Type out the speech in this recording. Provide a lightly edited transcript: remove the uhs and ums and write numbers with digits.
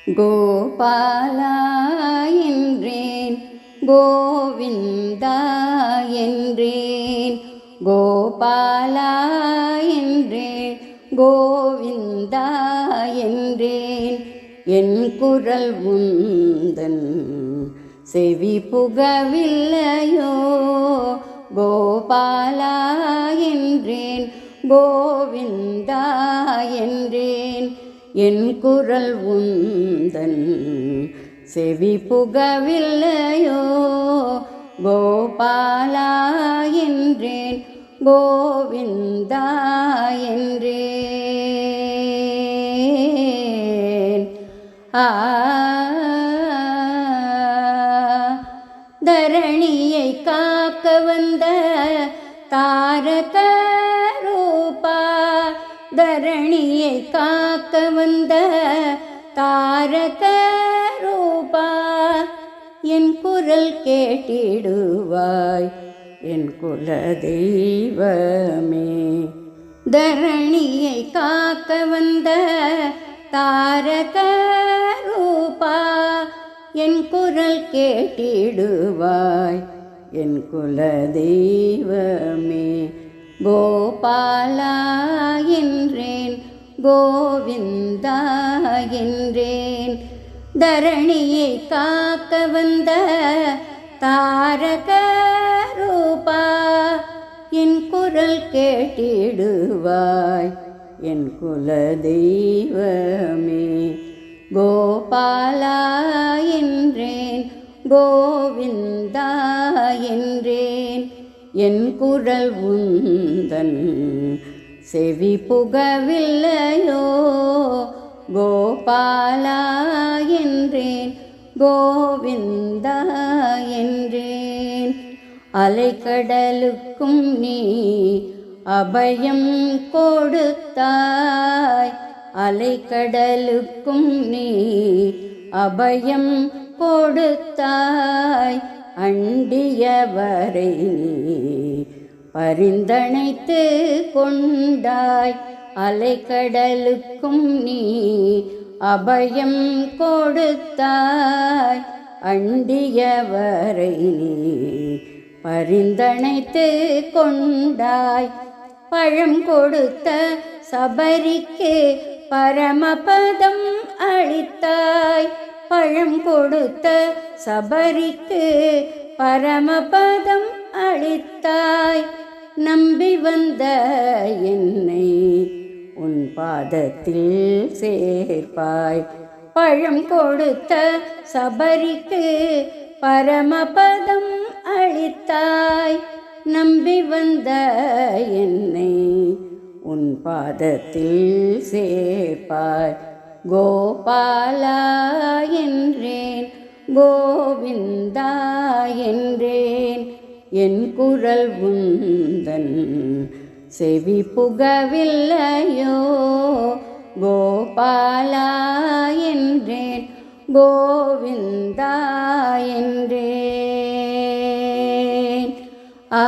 கோபாலா என்றேன், கோவிந்தா என்றேன். கோபாலா என்றேன், கோவிந்தா என்றேன். என் குரல் உந்தன் செவி புகவில்லையோ. கோபாலா என்றேன், கோவிந்தா என்றேன். என் குரல் உந்தன் செவி புகவில்லையோ. கோபாலா என்றேன், கோவிந்தா என்றேன். தரணியை காக்க வந்த தாரக ரூபா. தரணியை காக்க வந்த தாரக ரூபா. என் குரல் கேட்டிடுவாய் என் குல தெய்வமே. தரணியை காக்க வந்த தாரக ரூபா. என் குரல் கேட்டிடுவாய் என் குல தெய்வமே. கோபாலா என்றேன், கோவிந்தா என்றேன். தரணியை காக்க வந்த தாரக ரூபா. என் குரல் கேட்டிடுவாய் என் குல தெய்வமே. கோபாலா என்றேன், கோவிந்தா என்றேன். என் குரல் உந்தன் செவி புகவில்லையோ. கோபாலா என்றேன், கோவிந்தா என்றேன். அலைக்கடலுக்கும் நீ அபயம் கொடுத்தாய். அலைக்கடலுக்கும் நீ அபயம் கொடுத்தாய். அண்டியவரை நீ பரிந்தணைத்து கொண்டாய். அலைக்கடலுக்கும் நீ அபயம் கொடுத்தாய். அண்டியவரை நீ பரிந்தணைத்து கொண்டாய். பழம் கொடுத்த சபரிக்கு பரமபதம் அளித்தாய். பழம் கொடுத்த சபரிக்கு பரமபதம் அளித்தாய். நம்பி வந்த என்னை உன் பாதத்தில் சேர்ப்பாய். பழம் கொடுத்த சபரிக்கு பரமபதம் அளித்தாய். நம்பி வந்த என்னை உன் பாதத்தில் சேர்ப்பாய். கோபாலா என்றேன், கோவிந்தா என்றேன். என் குரல் உந்தன் செவி புகவில்லையோ. கோபாலா என்றேன், கோவிந்தா என்றேன். ஆ